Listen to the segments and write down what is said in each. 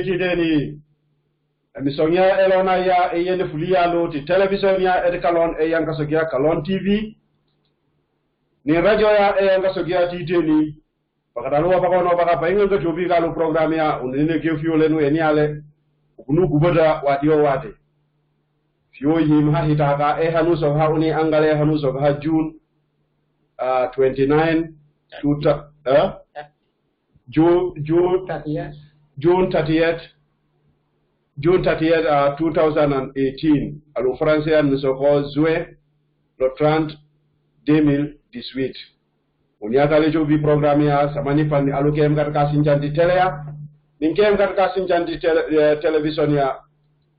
Tideni. Emisonia elona ya eyene fulia lo ti television ya edkalon eyanga sogia kalon TV. Ni radio ya eyanga sogia tideni. Pakadalo pakono pakapa inga jobi kalo program ya unene ke fiole no eniale. Kunu guboda wadio wate. Fio yim ha hitaka hanu so ha uni angale hanu so ha June 29 June 30th 2018 alo français nous soko juin le 30 2018 unyaka lejo bi programme ya samani fani alo kem kat kasinjanti tele ya ninkem kat kasinjanti television ya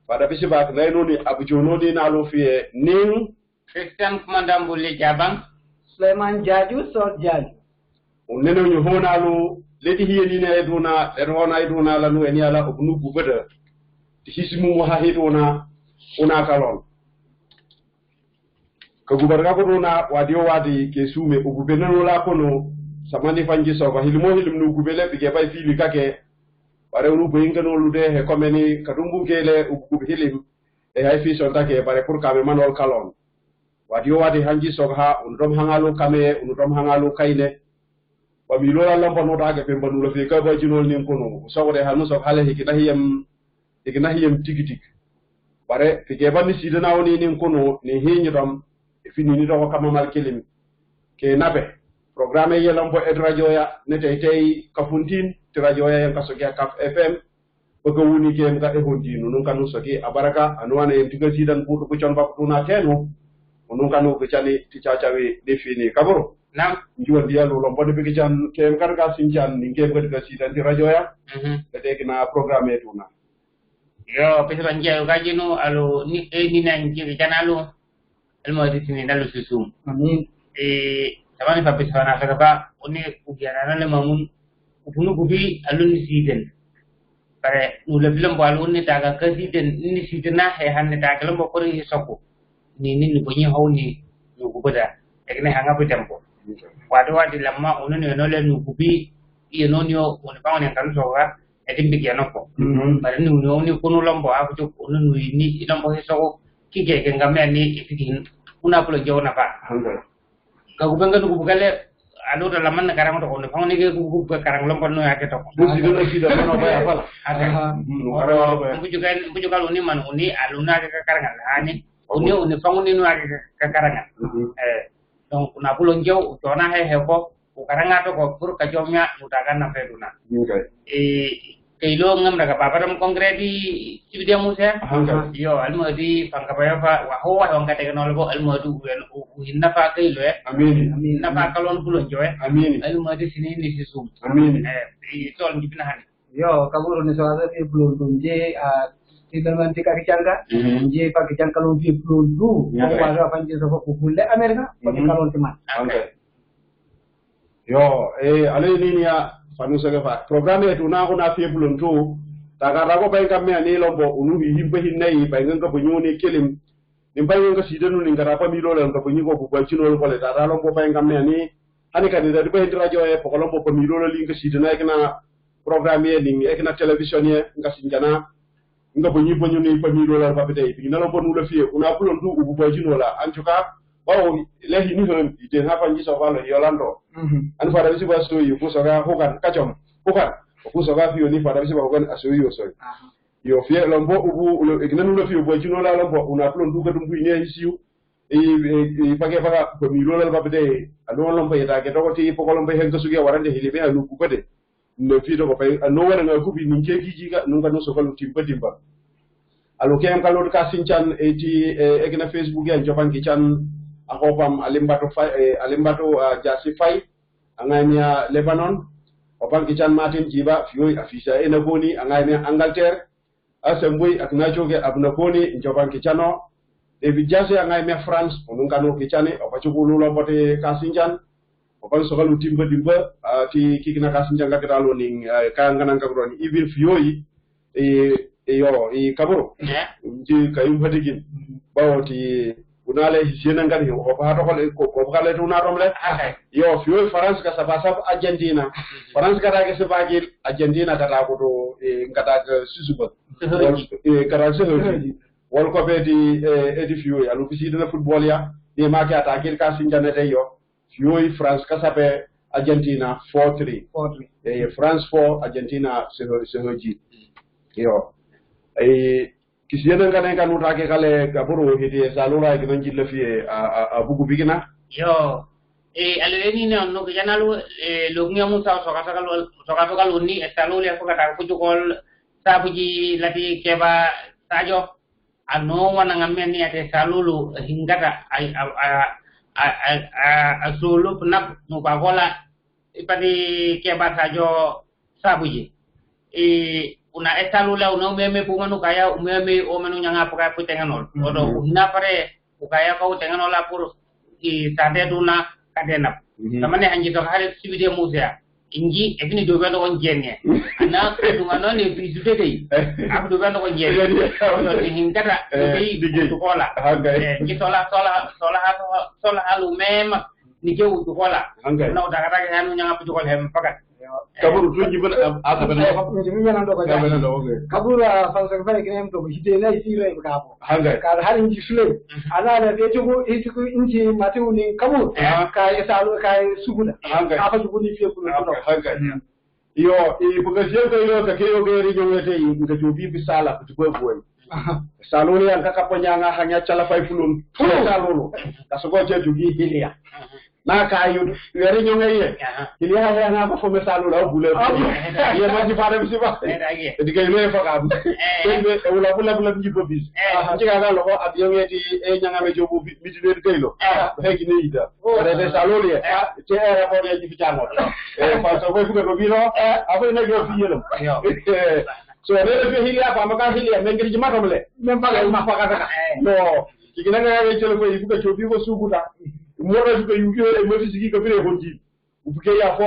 pada bisi bak lainoni abujono di na lo fie ning Christian Commandant Boule Jabang Sulaiman Jaju Sor Jaju uneno ñu hona lo leti hiyeni ne duna hona iduna la no eni ala obnu bubada hismu mo ha hiduna una kalon ko gubarga ko duna wadio wadi ke sume o gubenno la kono samani fanji so ko hilmu gubele bige bay fili kake bare ru bo ingano lude he komeni kadumbu gele o gub hilim e hay fi so take bare pour kabe manol kalon wadio wadi hanji so ha undom hangalo kame undom hangalo kaine wa mi lola lampa no daga pe mbanu la fi ka ba jinol nin kono so wade hanu so hale hikina hiyam tigitik bare fike banni sidana woni nin kono ni hinyi dom fini ni do kama mal kelim ke nabe programme ye lampo ed radio ya ne tay kafuntin ti radio ya kaso ya kaf FM ko woni ke nga e hondinu non kanu so ke abaraka anwana yem tiga sidan butu ko chon ba tuna tenu non kanu ko chali ti chachawe defini kaboro nam njuwa dia lo lombo de bigi jan kem karga sinjan ni kem ga sidan ti radio ya de na programme e tuna yo pesa nje ga jino alo ni ni na nje janalo elmo di sini dalu susum Amin tamani pa pesa na ka ba oni ugiana na le mamun ubunu gubi alun siden pare nule film balu ni daga ka siden ni sidena he hanne daga lambo ko ri soko ni bonyi hawni no guboda ekne hanga pitempo wadi lamma onono no le no gubi iyo nonyo on pa on kan so ga edimbi kiano ko pare ni ni kono lambo afu to onono ni lambo he soko kike ke ngame ni ifikin una pulo jona pa ka gubenga no gubugale anu da laman karang to ono fangni ke gubug karang lampo no ake to musidolo sida no ba afala mbu juga uni man uni aluna ke karang ani uni fangni no ake ke karang donc na pulo njo jona he ko karanga to ko pur ka jomnya mutakan na peduna kailo ngam daga paparam konkreti cibidia musa yo almadi pangkapaya pa wa ho wa ngate kenolbo almadu hinna pa kailo amin na pa kalon pulo njo amin almadi sini ni sisum amin tol dipina han yo kaburo ni so ada fi pulo je Tidaman tika kicanga, je pa kicang kalon fi pulo du, ko wala panji so ko kulle Amerika, ko kalon teman. Yo ale linia fanu sege fa programme etu na ko na fi pulo tu taga rago bay kam me ani lombo unu himbe hinai bay nganga bo nyoni kelim nimbay nganga sidenu ni ngara pa mi lolo ngaba nyiko bu ba chinol ko le taga lombo bay kam me ani ani kan da be radio e ko lombo pa mi lolo li nga sidena e na programme ni e na television ye nga sinjana nga bo nyibo nyoni pa mi lolo ba be tay bi na lombo nu la fi una pulo tu bu ba chinola en tout cas bawo lehi ni hon ite ha fanji so falo yolando an fara bisi ba so yu so ga hokan kachom hokan ko so ga fiyo ni fara bisi ba hokan aso yu so yo fie lombo ubu ignanu lo fiyo bo jino la lombo una plon du gadum bu ne isiu e pake paka ko mi lola ba bede alo lombo yeta ke to ti poko lombo hen ko sugi warande hilibe alu ku bede no fido ko pay no wana nga kubi min ke giji ga no ngano so ko timba dimba alo kem kalo ka sinchan eti egna Facebook ya joban ki chan akopam alimbato jasi fay anganya Lebanon opan ki chan Martin Jiba fiyo afisa ena boni anganya Angleterre asemboy ak najoge abna boni joban ki chano e bijase anganya France ngano ki chane opachu lulo bote ka sinchan opan sokalu timba dimba ti kikina ka sinchan ga dalo ning ka ngana ka groni even fiyo yo kaburo ji kayum fatigin bawoti unale hisiena ngari o ba to ko kale tuna romle yo fiyo France ka sabasab Argentina France ka dage sebagil Argentina ka ta ko to ngata susuba kara se wol ko beti edi fiyo alu bisi na football ya de ma ka ta kil ka sinjane te yo fiyo France ka sabe Argentina 4-3 France 4 Argentina se hoji yo kisiena ngane kan utake kale kapuru hiti salura kinan jilla fi a bugu bigina yo alweni ne onno kanalu lognya musa soka luni esalule ko kata kujukol sabuji lati keba sajo ano wana ngamen ni ate salulu hingata asulu penak mubagola ipati keba sajo sabuji una etalula una umeme pumanu kaya umeme omenu nyanga paka putenganol odo una pare ukaya kau tenganol lapur I sade duna kadena tamane hanji to hare sibide musea inji ebini do bendo on jenne ana dunga non e bisude dei ab do bendo on jenne to hingara dei to kola ni sola halu mema ni kewu to kola na daga daga hanu nyanga pu kola hem pakat kaburu tuji bana asabana kaburu fansa fare kinem to hide na isire mkapo ka har inji sule ana da be tugo itiku inji matu ni kaburu ka yasalu ka subuda afa subuni fi kulu yo buga jeko yo ka keyo geri jomete buga jobi bisala kutukwe boy saloni yang kakaponyanga hanya chala fai fulun salolo kasogo je jugi hilia na kayu yari nyongeye ili haya na ba fome salu la bule ye ma ji fare bisiba diga ile fa ka be wala bula njibo bis njiga ga loko abiyo ti e nyanga me jobu midine gaylo hegi ne ida wala saloli te era ko ne ji fitano fa so ko ko biro afa ne go fiyelo so ne be hilia pa maka hilia mengri ji matomle mem pa ma fa ka no kigina ga ye chelo ko ibuka chobi ko sukuta mora suka yuki e moti sigi ka bire honji ubuke ya fo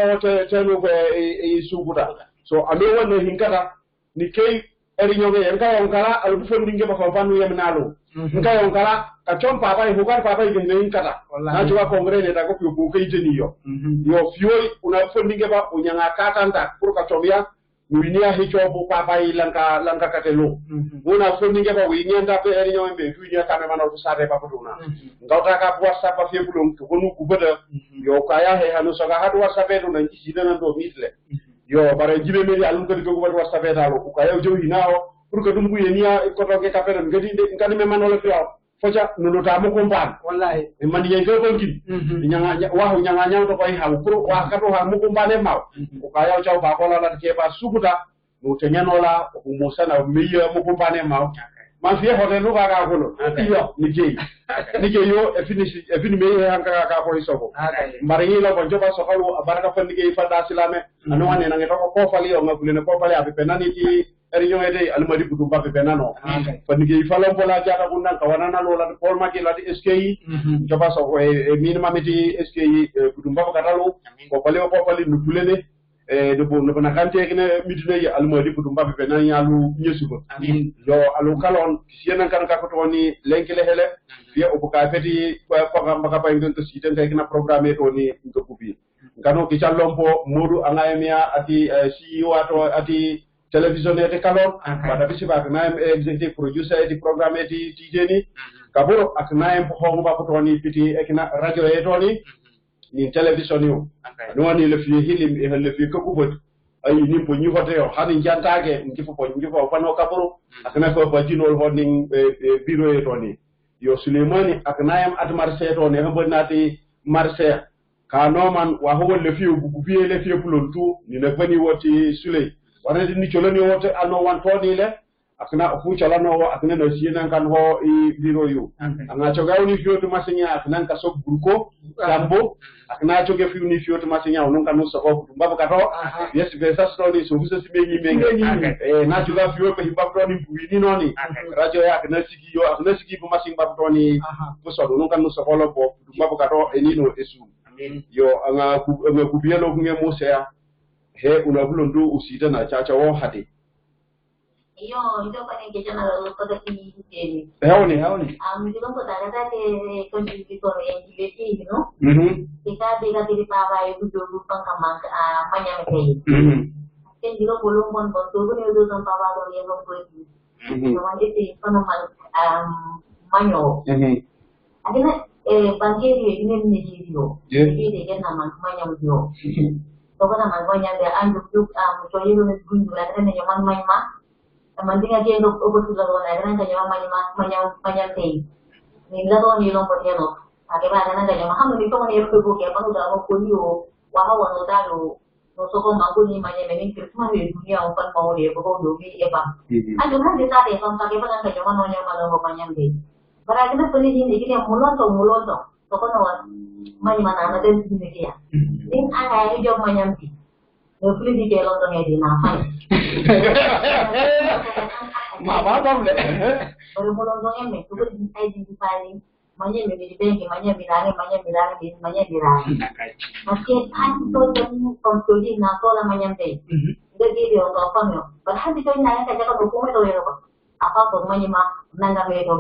teno ko e sukuta so ame wonne hinkata ni kay eri nyoge en ka yonkala alu fondinge ba ko fanu yemnalo nka yonkala ka chom papa e hukar papa e gene hinkata na jwa kongre ne ta ko ko kay teni yo fioi una fondinge ba unyanga katanta pour ka chomya winia hicho bu papa i lanka katelo una fondinge ba winyanda pe eri nyombe tunya kame manal sare papa duna ngauta ka whatsapp pa febulum to konu kubada yo kaya he hanu soga hadu whatsapp do nan jida nan do misle yo bare jibe meri alum ko ko whatsapp da lo kaya jo hinao pour que dum ku yenia ko to ke kapere ngadi ngani me manol fi focha no ta mo komban wallahi e man yen ko kin nyanga wa nyanga nyang to koy haw pour wa ka to ha mo kombane maw ko kaya chaw ba ko la ke ba sukuta no tenyanola ko mo sana meya mo kombane maw man fiye hotel no ga ko lo yo ni yo e fini meya hanka ka ko isoko mari la bo joba so kalu baraka fa nige fa da silame anu wane na ngeto ko fali o ngabule ne ko fali abi penani ti eriyo ede almadi kudu babe penano fa nige fa lo bola jata kundan ka wanana lo la ko ma ki la di SKI joba so e minimum ti SKI kudu babe katalo ko fali nu tulene de bo no na kante kene midine ya almadi kudu babe penani alu nyesugo yo alu kalon siena kan ka ko toni lenkele hele fiya o ka feti programme ka pa ngento siten kay na programme to ni ko kubi kanu ki chalompo modu angaemia ati CEO ato ati television ete kalon pada bisi ba na executive producer eti programme eti tijeni kaburo ak naem ho ba ko ni piti ekina radio e toni ni television yo no woni le fi hilim e le fi ko ko ay ni po ni hote yo hani jantage ngifo fano kaburo ak na ko ba jinol honing biro e toni yo Sulemani ak naem at marché to ne hambonati marché ka noman wa ho le fi bu biye le fi pulon tu ni ne bani woti Sule wana ni choloni wote ano wan toni le akna fu chalano wo akna no siena kan ho I biro yu anga choga uni fioto masinya akna ka sok burko sambo akna choga fi uni fioto masinya non kan so ko mbaba ka to yes be sa stoni so busa simengi mengi na choga fio ko hibab to ni buini noni radio ya akna sigi bu masing bab to ni bu so non kan so ko lo bo mbaba ka to enino esu yo anga ku bielo ku ngemo sea he una bulondu usida na chacha wo hade io kan yang kita nak pada ini ni. Hauni. Juga pada ada ke kontributor yang dileti, you know. Jika di bawah itu dulu pengkamang banyak sekali. Kan juga belum pun betul ni itu sampai bawah yang berkulit. Kemudian itu penuman manyo. Adina bangkit ini video. Jadi dia nama manyo video. Toko nama banyak dia anduk muncul itu gunung ada yang mana Mantinga dia untuk ubah lawan ada kan jama banyak teh. Ni lawan ni lompat dia no. Ada mana kan jama ham ni to ni aku ke apa udah aku kuliah. Wah wah tahu. No soko mampu ni banyak ni Christmas ni dunia open mau dia pokok dobi apa. Ada kan dia tadi sampai ke mana kan jama nonya mana banyak teh. Berarti kan pilih ni kita mulon to. Soko no mana ada di sini dia. Ini ada yang banyak teh. Nufli di kelo to ngedi nafai. Mama le. Baru mulai dong eme, tu pun identifying, mana yang di bank, mana bilangnya, mana dirang. Masih tu yang konsulti nato lah mana yang jadi dia orang apa ni? Padahal itu yang nanya saja kalau hukum itu ya apa tu mana nangga mereka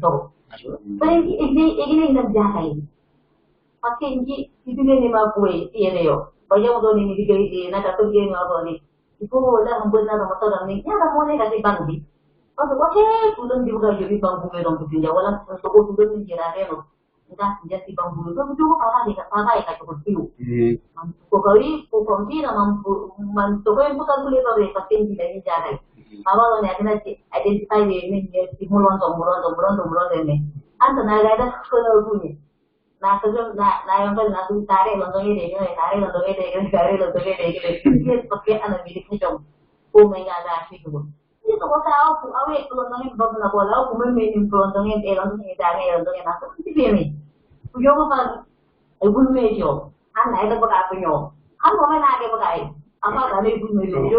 tu. Tapi ini yang jahat. Masih ini itu ni kue tiada yo. Banyak orang ni dikiri nak tu dia ni apa ni? Ibu dah membuat nama motor ni, ya dah mulai kasih bangbi. Kalau sudah dibuka jadi bangbu merong tu dia, walau sokong sudah menjadi reno. Entah jadi bangbu itu betul apa ikat betul. Pokoknya nama sokong yang bukan boleh bawa pasti tidak jadi. Awal ni akan identify ini dia mulon ini. Anta nak ada kalau bunyi. Nah yang paling aku tarik lontongnya deh. Dia pakai anak bilik ni dong. Mereka ada asyik tu. Ini tu kau tahu, awak lontongnya bawa nak bola, aku main lontongnya tarik masuk di sini. Pujuk apa? Ibu mejo. Anak itu pakai apa nyo? Kamu mana ada pakai? Apa kali ibu mejo?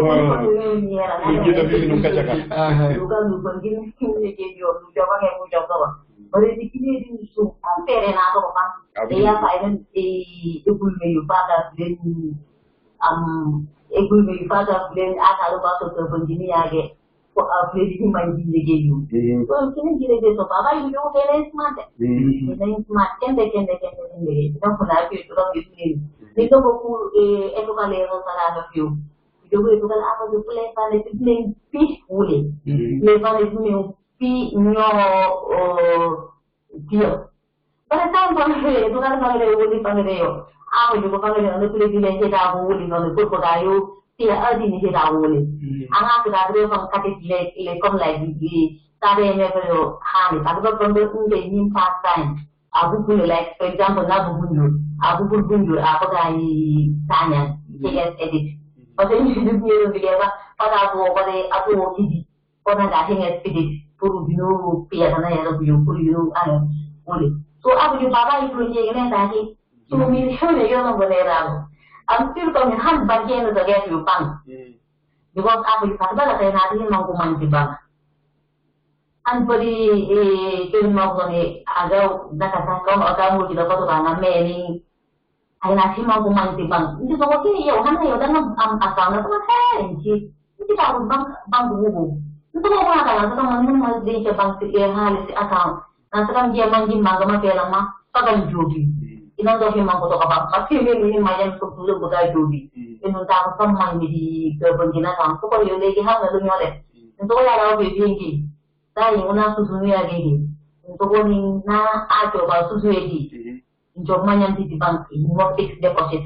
Ni era. Kita bikin nuka cakap. Bukan gini kejo. Jawab yang mu jawab. Oleh dikini di su ampere na to pa dia fa even ikul me yupada den ikul me yupada den aka lo ba to bonjini yage ko afle di manji lege yu so kini gile de to baba yu yo bele smart kende lege no kuna pi to do ni to ko e to kale no sala no yu yo ko to apa do play pa le tin peacefully le pa le ni Tio. Pada tahun panggil, tu kan panggil uli panggil yo. Aku juga panggil orang tu lagi lagi dah uli, orang tu pun kayu tiada ada ni dia uli. Angak kita ada orang kata le kom lagi di. Tadi ni kalau hani, tapi kalau panggil uli ni pasang. Aku pun like, for example, aku pun bunjul, apa kaya tanya, saya edit. Pasal ni dia apa? Pada aku kidi, pada dah hingga edit. Puru binu pia sana ya lo puru ano boleh. So aku juga bapa itu je kan tadi. So milion je yang boleh ram. Ampir kami han bagian itu gaya Jepang. Because aku juga pada saya nanti mau kuman Jepang. An peri itu mau kami agak nak kau kamu juga kau tu meni. Ay nasi mau kuman Jepang. Itu kau kini ya orang ya orang asal nak macam ni. Itu kau bang bubu. Itu mau apa? Sekarang mana di Jepang yang halis account. Nah sekarang dia manggil mangga lama, pakai jogi. Ina tu dia mangga tu apa? Masih ni macam tu dulu pakai jogi. Ini tak apa manggil di kebanjiran account. Tu kalau lagi ham lalu nyale. Itu kalau ada apa begini, dah yang mana tu dunia begini. Untuk ni na ajo ba susuedi. Job manyam di bank, mo fixed deposit.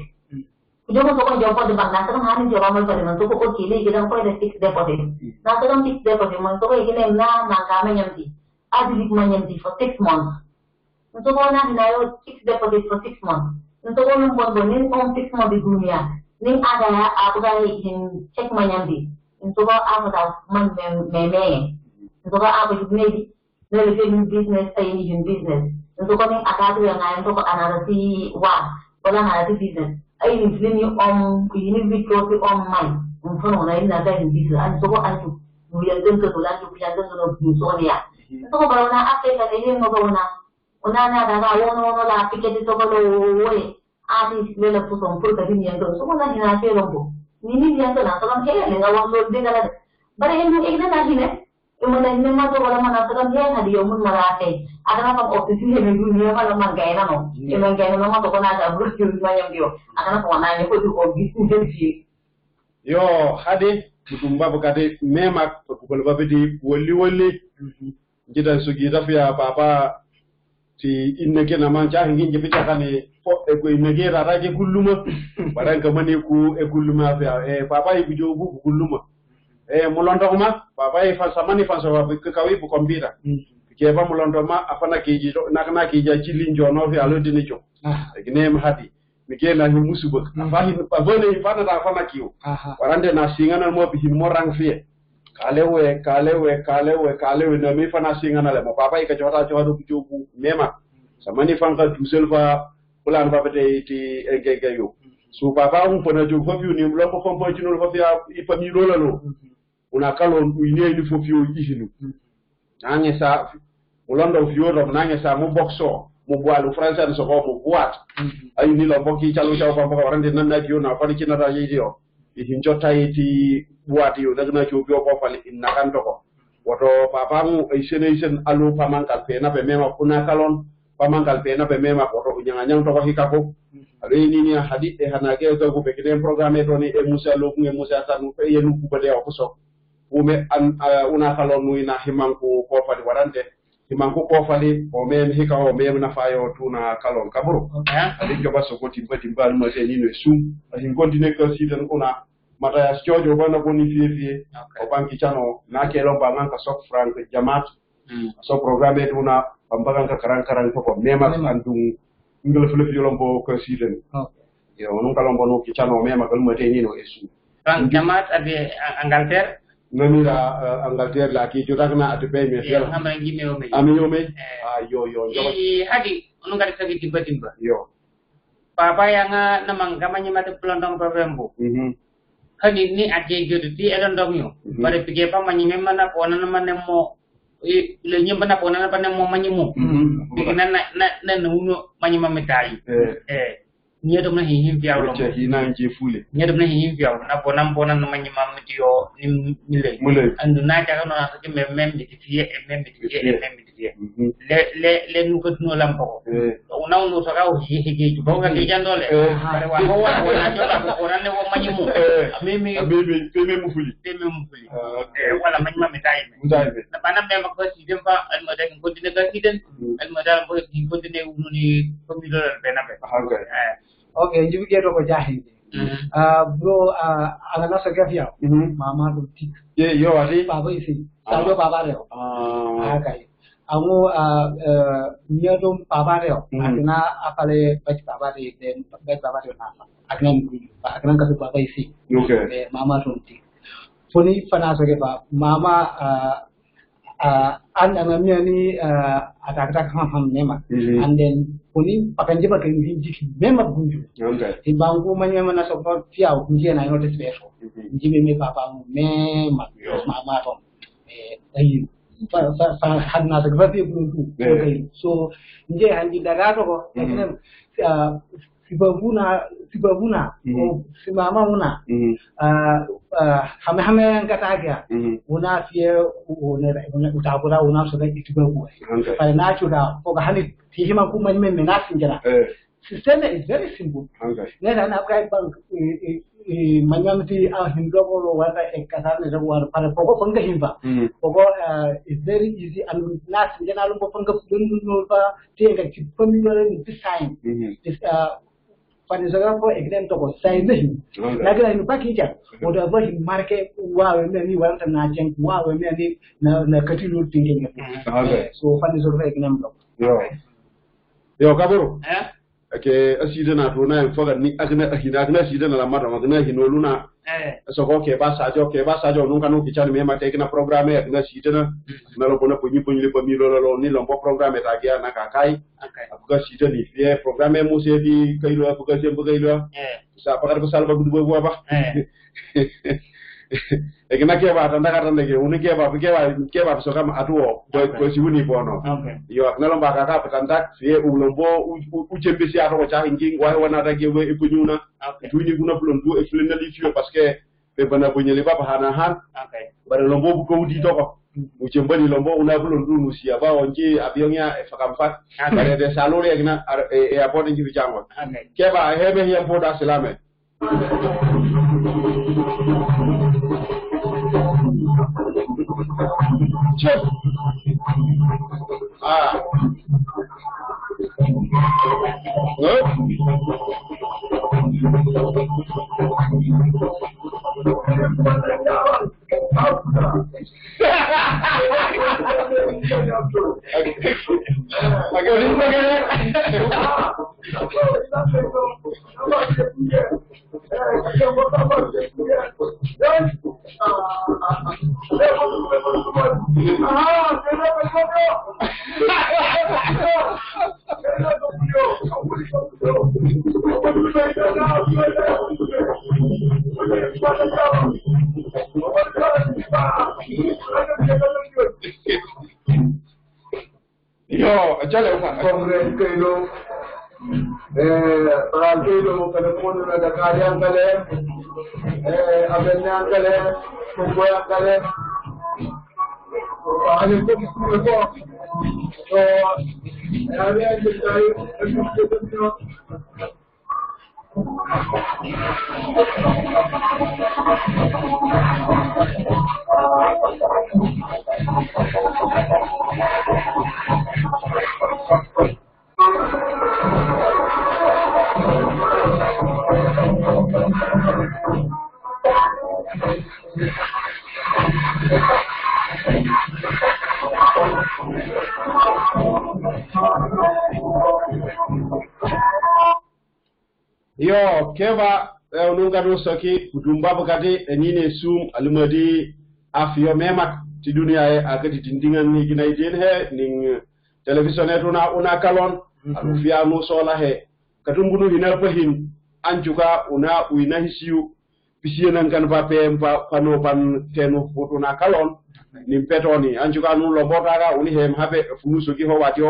Job ko job ko di bank na kan hani job mo pare man to ko kile gidan ko da fixed deposit. Na to fixed deposit man to ko igine na ka manyam di. Adi manyam di for 6 months. Untuk ko na hinayo fixed deposit for 6 months. Untuk ko nung bonin on 6 months di dunia. Ning ada aku ga in check manyam di. Untuk ko aku da man meme. Untuk ko aku di Nilai business, ini business. Untuk kau ni ada tu yang lain, untuk analisi wah, kalau analisi business. Ini film ini video tu main. Untuk orang lain ada yang business. Untuk kau antu, bukan tu tulan, bukan tu musuhnya. Untuk kau kalau nak apa yang ini mau kau nak, orang ada orang lah, pikir itu kalau artis lepas tu sompur tadi ni yang tu, semua nak hina ke lombo. Ini yang tu nak, orang kaya ni, orang tu dia kalau, barang yang ini nak hina. Kemudian memang tu kalau mana sekarang dia hadiah umum merakai. Ada apa ofisi yang dunia kalau mangkai nama, mangkai nama tu kena ada berus jual yang dia. Ada apa warna ni pun tu ofisi sendiri. Yo hadi mutumba bakade memak pukul babedi wali kita sugi rafia papa ti inneke na mancha hingin jepita kani fo e ko inneke raraje kulluma baran kamani ku e kulluma afia papa ibu jobu kulluma mulondoma baba fa samani fa so ke kawi bu kombira ke ba mulondoma afana keji nakana keji chilinjo no fi alo dinijo gine m hadi mi ke na musuba afahi pa bone ifana da afana kiyo warande na singana mo bi morang fi kalewe na mi fana singana le baba ka jota bu jobu mema samani fanka duselfa ulan baba de ti engegeyo so baba un pona jobu fa fi ni mlombo fompo jinul fa fi ipa mi lolalo una kalon uine ni fofio ihinu nange sa ulondo fio do nange sa mo boxo mo boalu français so ko mo boat ay ni lo bokki chalu chaw ko warande nan na dio na fani cinata yedio ihin jotta yiti boat yo daga na jobi ko fali inna kan to ko woto papa mu ay senation alu pamankal pe na be mema kuna kalon pamankal pe na be mema ko to nyanga nyang to ko hikako ale ni ni hadith e hanage to ko be kiden programme to ni e musa lo ngi musa tanu pe yenu ku bade ko so ume una kalon nuina himanku ko fali warante himanku ko fali o men hika o men na fayo tuna kalon kaburu adi ko baso ko timbati bal ma te ni no sum ahin continue ko sidan una mata ya jojo bana ko ni fie o banki chano na ke lo bangan ka sok frank jamat so programme tuna pambagan ka karang ko mema andung ngel fle fio lombo ko sidan yo non kalon bono ki chano mema ko ma te ni no esu frank jamat ade Angleterre Namira Angleterre la ki jotakna atupe me fiala amangi me amiyome yo hadi unu ngari sagi timba yo papa yang namang kamanya mate pelondong programbu hadi ni aje jodi elondong yo bare pige pa manyi me mana pona namane mo le nyimba na pona na mo manyi mo bigina na nuno manyi mametai nyedom na hihim fiaw lo hina nje fule nyedom na hihim fiaw na bonam na manyi mamdio ni mile andu na jaga no na ke mem ditie le nu ko no lampo una unu to raw hige bo ga ke jandole bare wa ho na jola ko ran ne wo manyi mu meme mu fuli wala manyi mametai na banam me ko si dem pa al moda ko dine ga hiden al moda ko dine unu ni ko mi do benabe Okay, jadi kita tu berjahit. Bro, anak saya kaya, mama tu tik. Yo adi. Bapa isi, selalu bapa dia. Okay. Aku ni tu bapa dia. Akhirnya apa le baik bapa dia, baik bapa dia nama. Akhirnya kasih bapa isi. Okay. Mama tu tik. Puni fana saya kaya, mama anda ni ada ham memang. And then puni pakai je pakai hiji memang bunju. Bangku mana support tiaw hiji na ino despeso. Hiji me papa memang mama tu. Ayu. Hadna seperti bunju. So hiji hiji daga tu ko. Sibabuna, si mama una, hame kata aja, una fie una utabura una sudah itu babu. Pada natura, pokok hani tihima kumanya menasin jera. System is very simple. Nera nak kaya bang manyamti a hindo ko wata e kasar ne war para ko fanga himba ko is very easy and nas jena lu ko fanga dun ba tenga ci familiar ni design is pani saga ko exam to ko sai ne laga ni pakija o da ba hin marke wa me ni wa ta na jen wa me ni na katilu tinge so pani so exam to yo kaburu ke asida na to na foga ni agna asida na lamata magna hinoluna so ko ke ba sajo nun kanu kichani me mate kina programme agna sida na lo bona ponyi le pa mi lo ni lo programme ta kia na kakai abuga sida ni fie programme mo se di kailo abuga se abuga ilo sa pakar ko salba gudu bo ba e kina ke ba tanda ka tanda ke uni ke ba so kama atuo ko si uni bono yo na lomba ka ka tanda fie ulombo uchembesi ato ko cha hingi wa wana ta ke we ikunyuna tuini kuna plondu e flena li fio parce que be bana bonyele ba hana han bare lombo ko udi to ko uchembali lombo una plondu nusia ba onji abionya e fakamfat bare de salole gna e airport ngi bijango ke ba hebe hiam poda salame Chef. Good. Yo, échale una. Comprendo. Tranquilo, que le pone una de calle ángale, avenne ángale, con fue ángale. Para el que estuve con. Había que estar Yo, keba nunga no soki kudumba bukati enine sum alumadi afio memak ti dunia e akati tindingan ni gina idin he ning television una kalon alufia no sola he katumbunu hina pahin anjuka una uina hisiu pisienan kan vape pano pan tenu una kalon nim petoni anjuka nu lobotara uni hem habe funu soki ho wati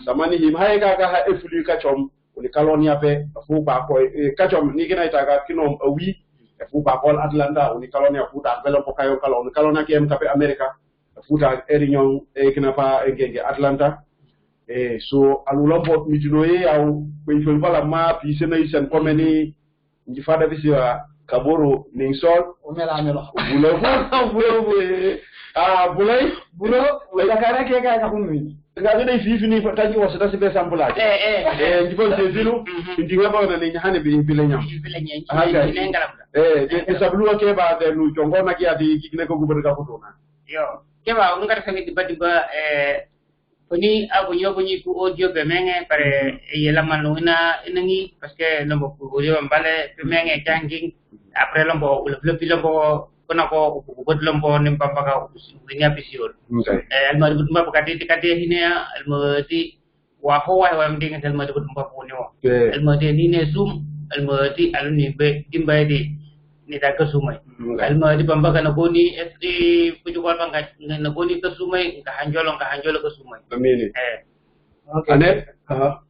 samani him hae ka ha efuli kachom uni kaloni ape fu ba ko kachom ni gina itaga kinom wi fu ba ko Atlanta uni kaloni fu ta belo ko kayo kalon kalona kem kape America fu ta eriñon kina pa ngenge Atlanta so alulombo mitinoye au kwenfel bala ma pi sena isen komeni ndi fada bisiwa kaboro ning sol omela melo bulo la cara que ka kunwi ngade fifi ni taji wasata sibe sampula ndipo sezilu ndinga ba na ni hane bi lenyam de sabluwa ke ba de lu chongona ki ati kine ko guber ka fotona yo ke ba ngara sangi diba Poni abunyo ku audio bemenge pare yela manuna inangi parce que lombo audio mbale bemenge janging après lombo le lombo kona ko ubud lombo nimpamba ka usinya bisior alma dubut mba bakati tikate hinia alma ti wa ho wa mdinga alma dubut mba ponyo alma ti ni zoom alma ti alni be dimba di ni ta kasumai alma di bamba kana boni sd pujukol banga na boni kasumai ka hanjolo kasumai amini anet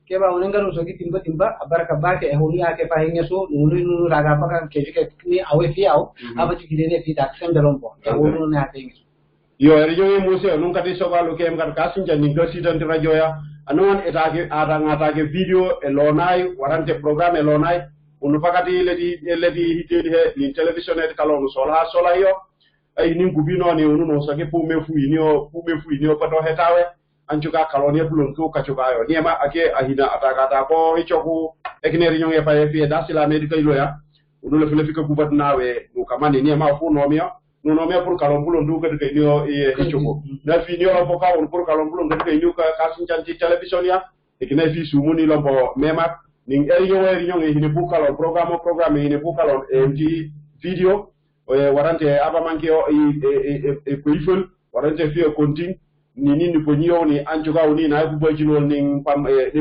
keba unengaro so timba abaraka bake holi ake pahinya so nuru raga paka keje ni awe fiao abati gidene fi ta sendelompo wonu na tengi yo eriyo muse nunca di so galu kem kan kasinja ni gosi dan radio ya anon etake ada ngatake video elonai warante program elonai unu fakati ledi hiteli he ni television et kalon sola yo ay nin gubino ni unu no sake pu me fu ini o pato hetawe anjuka kalon ye bulon ko kachuka yo niema ake ahina ataka ko hichoku ekineri nyonge pa fi dasila medical loya unu le fika gubat nawe no kamani niema fu no mio pour kalon bulon du ke ni o hichoku na fi ni o boka on pour kalon bulon ke ni ka kasin television ya ekinai fi sumuni lombo mema ning eriyo hine bukalon programme hine bukalon mti video warante abamanke o kuifel warante fi kontin ni ponyo ni anjuga ni na ku bojinol ning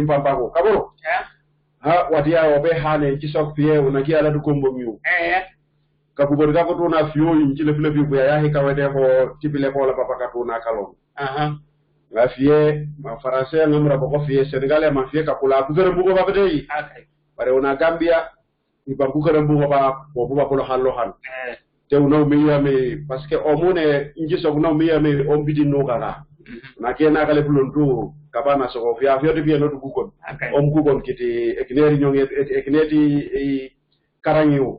pampango kaboro ha wadia obe hane kisok fiye unakia la dukombo miu kabu ga ko tona fiyo yin ci le bi ya he kawede ho tibile ko la papa ka tona kalon la fiye ma français ngamra ko fiye sénégalais ma fiye ka kula ku gere bugo ba bedey bare ona Gambia ni ba ku gere bugo ba bo ba ko hallo han te uno mi yame parce que o mone inji so no mi yame on bidi no kala na ke na kale bulondu kabana so fiya fiye de bien no du gon on ku gon kiti ekneri nyonge ekneti karangiu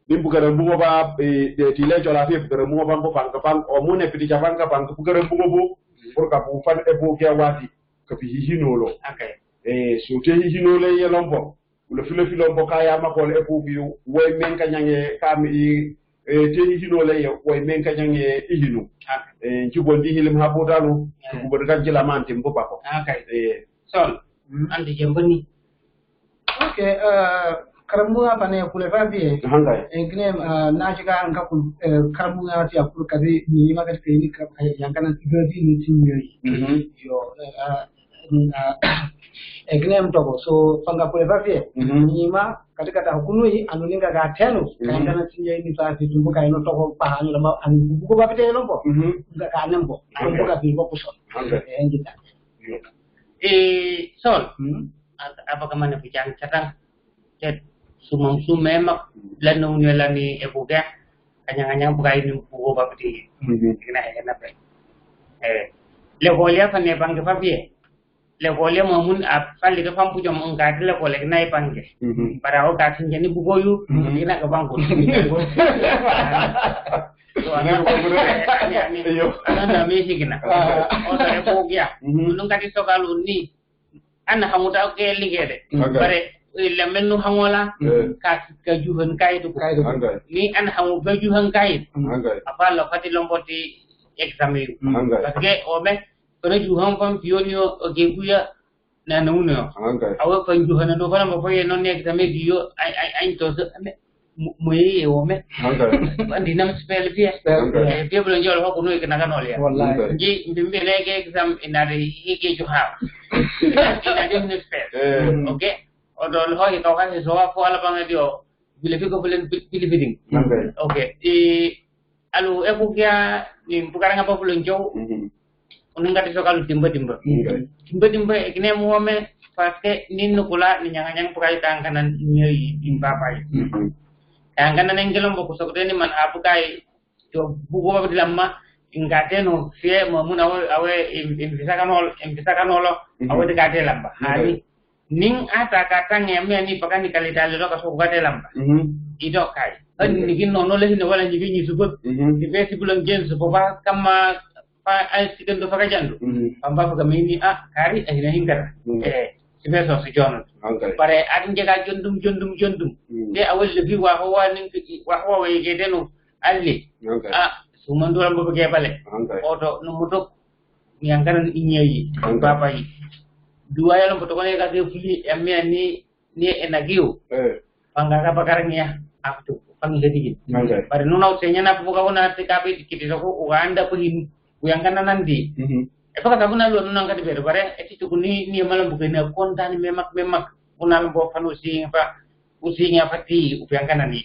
nimbu gere bugo ba de ti le jola fiye gere bugo ba ko pan o mone pidi jabanga pan ku gere bugo bo pour ka bu fan e bo ke wati ka fi hinolo so te hinolo ye lombo le filombo ka ya ma ko le bo bi way men ka nyange ka mi te hinolo ye way men ka nyange hinu ci bondi hilim ha bodalu ko bo kan jila mantim bo bako sol andi jembani karamuga pane kule fabi hanga engine najiga anga ku karamuga ti akuru kazi ni maga tini ka yankana tibedi ni tinyoyi yo engine mtogo so panga kule fabi ni ma katika tahukunu anuninga ga teno yankana tinyoyi ni sa tumbuka ino togo pahani lama anbuko ba pete lombo ga kanembo tumbuka bilbo kuso engita sol apa kemana bicara catang sumang sumemak lan unelani ebuga kanyang bukai ni bugo babdi kena pe le golia fa ne bang fa vie le golia mamun ap fali ka pampu jom ngad le golia nai pange para o ka tin ni bugo yu kena ka bang ko so ana me sikina o da ebuga nung ka ti sokalu ni ana hamuta ke ligede bare ila menu hangola ka juhan kai du ni an hangu ga juhan kai apa lo kati lomboti examen parce que o me ko juhan fam pionio ge kuya na nuno awa fa juhan no fala mo fa non examen dio ai to moye o me andi nam spell fie be blo jol ho ko no ke naga no le wallahi ji mbimbe lege exam inare hige juha ina de spell okay odol ho ito kan so fa ala bang dio bile ko bulen pilipiding okay alu ebukia ni bukarang apa bulen jow unang kati so kalu timba kine mo me paske ninu kula ni nyang pukai kanan nyoi timba pai kanan engelom boku so ni man apukai to bugo ba dilamma ingate no sie mo mun awe impisa kanolo awe de kate lamba hari ning ata kata ngeme ni pakani kali dali ro ka so gade lamba ido kai ni kin no le ni wala ni ni subut ni besi bulan gen so ba kama pa accident do faka jandu pamba faka mini kari ahina hingar ibeso so jono pare adin jaga jondum de awal lebi wa hawa ning wa hawa we gedenu alli sumandu lambo be bale odo no mutok yang kan inyeyi baba yi dua yang potongnya kasih fili emnya ni enagiu pangga pakarnya aku pang jadi pada nuna usenya na puka una tikapi dikit soko uganda pengin yang kanan nanti apa kata pun lalu nunang kati bare itu tuh ni malam bukan kontan memak punal bo panusi apa usinya pati yang kanan ni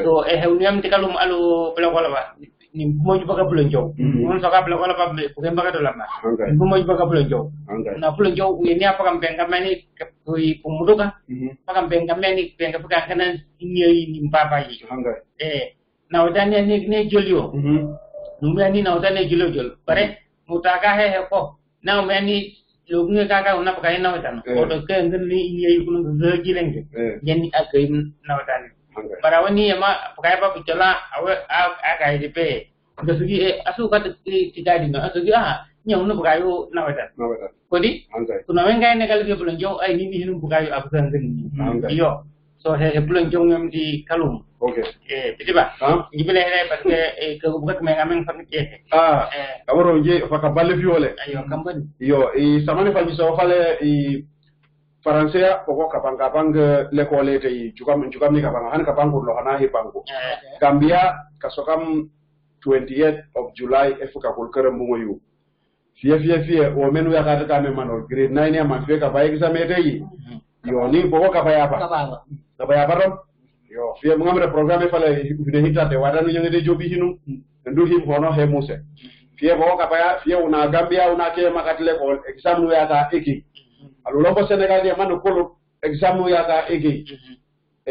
so huniam tikalum alu pelakol apa ni mo juga belonjo mon soka pelakol apa bukan baga dolam ni mo juga belonjo na belonjo ini apa kan bengkamani kui pumuduka pakam bengkamani bengka kanan ini papa yi na udanya ni julio numani na udanya julio bare mutaka he ko na meni Lugnya kakak una pakai nawatan. Odo ke ngin ni iya yukun zagi lenge. Jadi akai nawatan. Barawani ama pakai apa bicara awe akai dipe. Kesegi asu kat tidak dino asugi nyong nu pakai nawatan. Kodi kuna wenga ne kalau dia belum jauh ini hinu pakai apa kan ini. Iyo. So he belum jauh ngam di kalum. Okay. Jadi ba. Gibele hele paske ke buka mengameng famike. Kaboro je fakaballe fiole. Ayo kamban. Yo samani fanyi so fale Faransé ko kapang l'école te jukam ni kapang han kapang ko hana he banko. Gambia kasokam 28th of July efuka ko kere mungoyu. Fie o menu ya ka me manol grade 9 ya man fe ka ba examen te yi. Yo ni boko ka ba ya ba. Ka ba ya ba ron. Yo fie mo ngamre programme fale de hitate wadanu nyngede jobi hinu ndu him hono he muse. Fie boko ka ba ya fie una Gambia una ke makatile ko exam no ya ta eki. Alu lombo Senegal dia manu kolo exam ya ga ege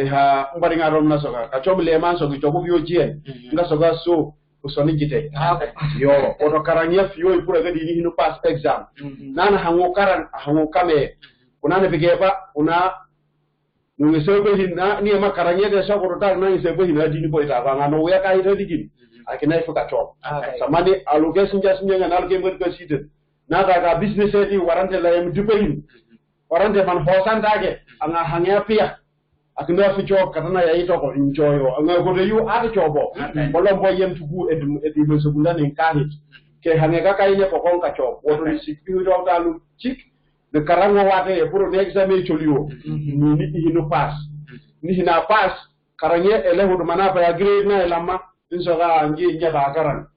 ha mbari ngarom na soga ka chom le man so ki choku bio jien nga soga so usoni jite yo oto karanya fio ipura ga dini hinu pass exam nana hango kame unane bigeba una nungi sebe hinna ni ma karanya de so ko tal na sebe hinna dini ko ita ba ngano ya ka ita digin akina ifuka chom samani alu ge sinja nga nal ge ngot ga sidet na ga business di warante la yam dupeyin warante man hosandage anga hanya pia akina fi job katana ya ito ko enjoyo anga ko de yu ata jobo bolombo yem tugu edu no segunda nin kahit ke hanya ka kai ne ko kon ka job wodo ni sikki do dalu chik de karango wate e pour de examen cholio ni hino pass ni hina pass karanye ele hudu manapa ya grade na elama insoga angi nyaba karan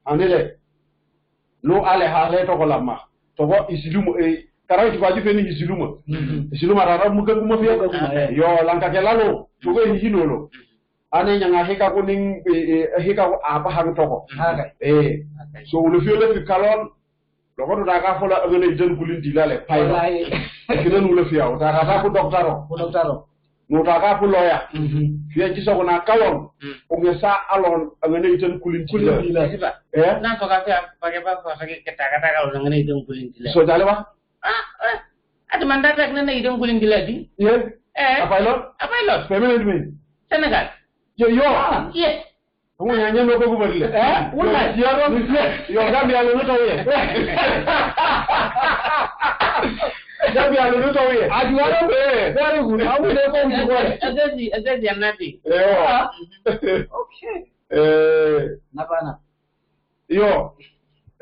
anile no ale hale to ko lamma to bo isilumo karay ti faju feni isiluma rara muke kuma fiya yo lanka ke lalo to go hinolo ane nyanga heka ko ning heka ko apa hang to ko so le fiyo le fi kalon lo ko daga fola ngene jeun kulin dilale payla kinen le fiya o daga ko doctaro no daga ko loya fiya ci so na kalon o ngesa alon ngene jeun kulin dilale na to ka fiya pake ba kata kalau ngene jeun kulin dilale so dale ba ada mandat nak nana hidung kuling diladi. Yes. Apa ilot? Feminine me. Senegal. Yo. Yes. Kamu nyanyi no ko berdile. Una. Yo Gambia lu to ye. Gambia lu to ye. Ajuara be. Very good. Awu de ko ko. Azazi anati. Okay. Napana. Yo.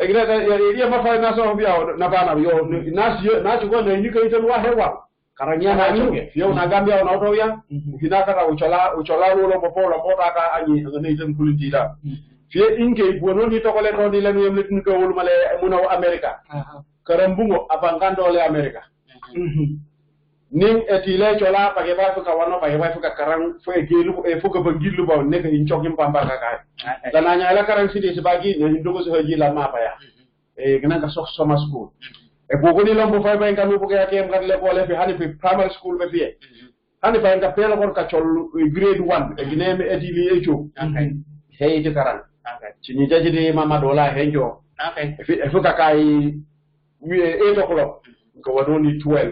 Egreta ya mafa na so bia na bana yo nasi ko ne ni ko ito wa hewa karanya na nyoge yo na Gambia na to ya hinaka ta uchola lo popo mota ka anyi ngene ito kulintira fie inke ibuno ni to ko le to ni le yem le ko wol male muna America karambungo apangando le America ning etile chola pake ba fuka wano pake ba fuka karang fo egelu fuka bangilu ba ne ka hinchokim pamba ka ka la nanya la karang sidi sibagi ne hindugo so haji la mapa ya gna ka sok soma school bogo ni lombo fay bay kanu buga yakem gat le ko le fi hani fi primary school be fi hani fay ka pelo ko ka chol grade 1 e gine me etili echo hey de karang ci ni jaji de mama dola henjo fuka kai 8 o'clock ko wadoni 12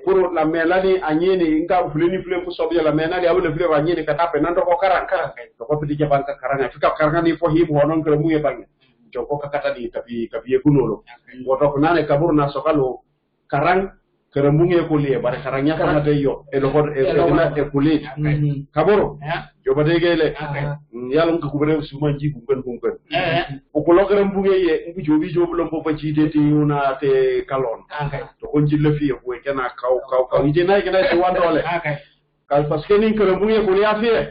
pour la melani anyeni nga fuleni fule ko sobya la melani awle fule anyeni katape nando ko karanka to ko piti jaban ka karanga fika karanga ni fo him honon ko muye bangi joko ka kata di tapi kunolo woto ko nane kabur na sokalo karang kere munge ko liye bare karanya kana de yo e lo ko na e kuli kaburo yo bade gele yalum ko kubere suma ji bungan o ko lo kere munge ye ngi jobi lo mbo pa ci de ti una te kalon to ko jille fi ko kena kaw ite nay kena ti wandole kal parce que nin kere munge ko ya fi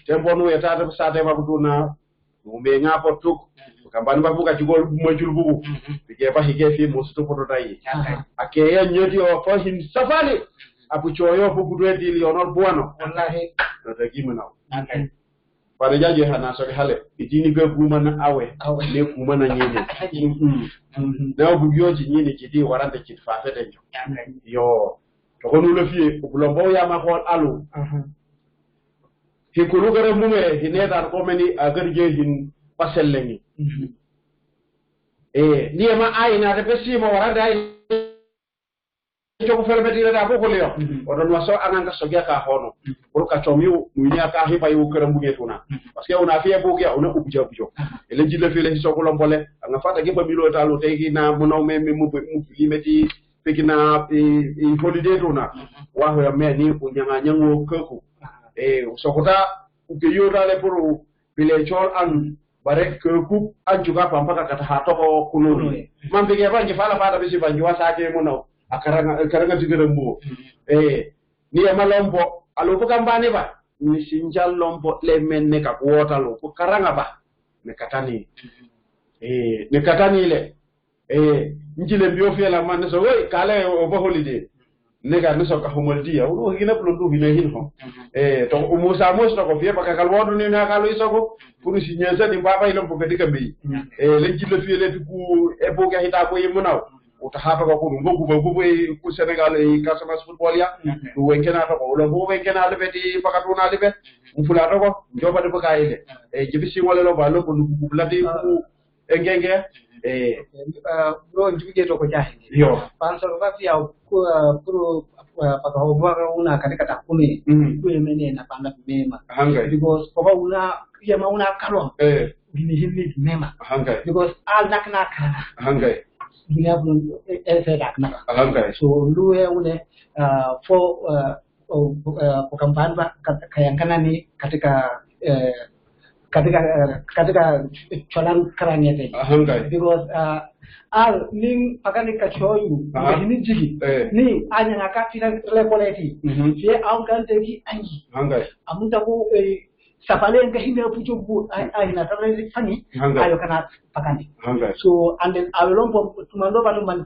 te bonu eta de sa de ba butuna mo me nga potuk kambani ba buka jigol majul bubu bige ba hige fi musto ko dai ake ya nyoti o fo hin safali apu choyo fu gudwe dili onor buano wallahi to da gimana pare jaje hana so hale idini be kuma na awe le kuma na nyenye na bu yoji nyine kidi warande kit fa fete yo to ko nulo fi ko lombo ya ma ko alu hikulu gare mume hineda ko meni agarje hin paselleni niema ayina de pesimo warande ay Joko fermetire da boko leo odon waso ananga sogia ka hono pour ka chomiu munya ka hipa yu kera mbugetuna parce que on a fait bokia on a ubuja bujo ele jile fele soko lombole anga fata ge bamilo talo tegi na munaw me mu imeti pekina holiday tuna wa ho me ni unyanga nyango keku sokota uke yora le pour bile chol an bare keku an juga pampaka kata hatoko kununu mambe ge banje fala fata bisi banje wasake munaw akaranga tigerembo ni amalombo alo ko kambane ba ni sinjal lombo le menne ka wota lo ko karanga ba ne katani ne katani le njile biyo fiela man so way kale o ba holiday ne ga so ka homol dia o hina plondu hina hin ho to musa musa ko fiya baka kal wodo ni na kalo isoko pour si nyenza ni baba ilom ko kadika bi le njile fiele ku e bo ga hita ko yimunaw utahapa kwa nguvu ku Senegal Casamance football ya wenkena to ko lo wenkena le beti pakatuna le bet mfula to ko njoba de bakaile jibisi wala lo balo ko ku blati ku engenge lo njige to ko jahi yo panso ba fi au pro pakaho ba una katika takuni ku emene na panda mema because ko ba una ya mauna kalon gini hinni mema because al nakna kana gina pun dak na so luwe une for kampanye kayangkana ni katika cholan karanya te because al ning pakani kachoyu ni jigi ni anya ngakafira lekoleti je au kante angi amunta ko sapale nga hina pujubu aina tabale fani ayo kana pakani so and then awelompo tumando batu man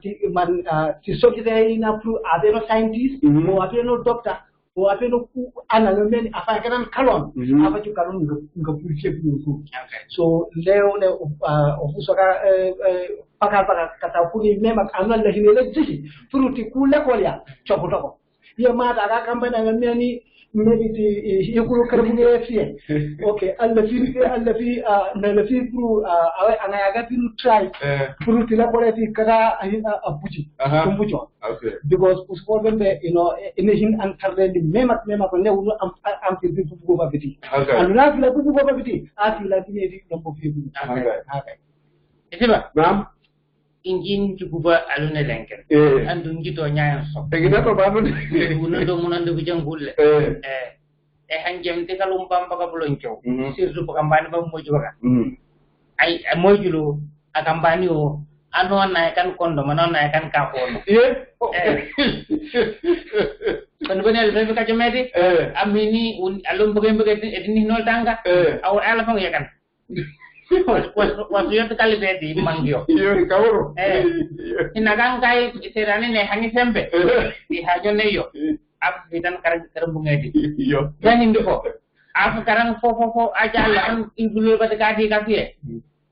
tisoki de ina pru abeno scientist mo abeno doctor o abeno ku analymen afa kana kalon afa ju kalon nga pulche bu so leo ne ofusoka paka kata kuni mema anala hinele jiki turuti kule kolya chokotoko ye mata ga kambana ngameni mediti yekulu karbunge fie okay alla fi pro awe anayaga pilu try pro tila poleti kada abuji kumbujo okay because usfo bembe in antarde mema ko ne wulu am fi bu ba biti aluna fi la bu ba biti afi la fi ne dombo fi okay isiba nam injin cukuba alune lenken andun jito nyaayan so tegina to babu munando bujangulle hanjem te kalum pampa ka buloncho sirtu pakambani ba mojoga ay mojulo akambani o anona kan kondo manona kan ka hono kan benel be ka jomedi amini alum bege edini nol tanga aw ala fang yakan was yo te kali bedi mangyo yo kawro inagang kai serane ne hangi sembe di hajo ne yo ab bidan karang terbungedi yo dan hindu ko ab karang fo aja lan ingulu pada kadi kafi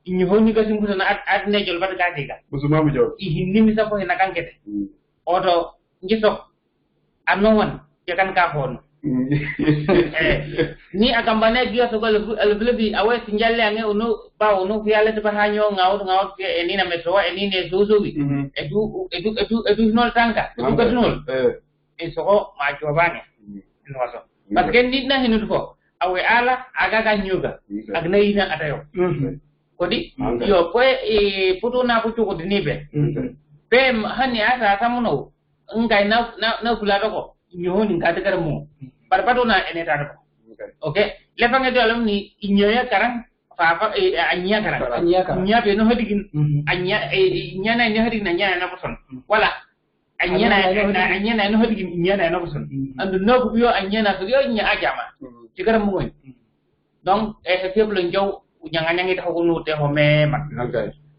ini honi ka simbu na ad ne jol pada kadi ka musuma bu jol ihindi misa ko inagang kete odo ngisok amnon ya kan ka hon ni akambane dia to lebih awe sinjalle ange unu ba unu fiale to bahanyo ngaud eni na mesoa eni ne zuzuwi edu nol tangka edu kasnol eso ma jobane noso parce ni na hinu ko awe ala aga ga nyuga agna ina atayo kodi yo ko putu na putu ko dinibe pem hani asa samuno ngai na fulado ko nyohoni ngata karamo parpado na enetado okay lepang itu alam ni inya karang apa anya karang anya be no hadigin anya inya na nya hadigin anya na person wala anya na no hadigin inya na person and no biyo anya na biyo nya ajama jikaram mo donc fe blon jaw nyanganya ngita ko no te ho me mat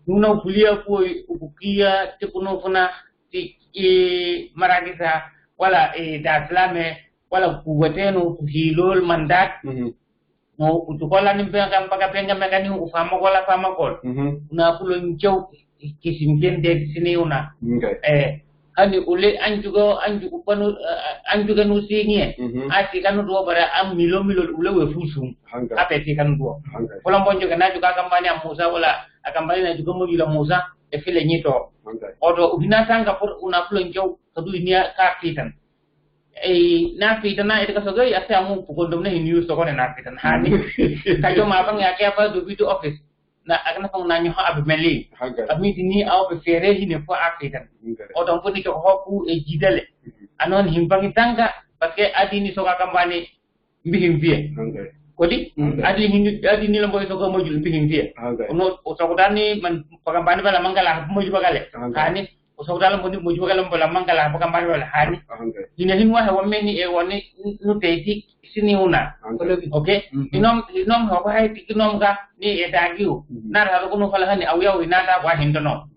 nuno kulia ko ubukia te kuno funa ti maragisa wala daslame wala kuwetenu hilol mandat no utukola ni penga megani ufama wala fama kol una pulo njew kisimgen de sini una ani ule anjugo panu anjuga no singie ati kanu do bara am milo ule we fusum ape ti kanu do wala mbonjo kana juga kambani Musa wala akambani na juga mo Musa e file nyito oto ubina tanga por una fulon jow kadu niya ka fitan e na fitan na ita kaso gay asa mo pukondom na news ko na fitan hani kayo mabang ya kaya pa do video office na agna pang nanyo ha abmeli abmiti ni aw be fere hine po afitan oto po ni ko hoku e jidale anon himpang tanga paske adini soka kambani mbihim vie kodi adi ni lambo soka mojul mbihim vie ono osokudani man pagambani bala mangala moju bagale hani osokudala moju bagale bala mangala pagambani bala hani ina hinwa ha wameni e woni nuteti sini una okay inom ho ba hai tikinom ga ni e dagiu na ra ko no fala hani awya ina ta wa hindono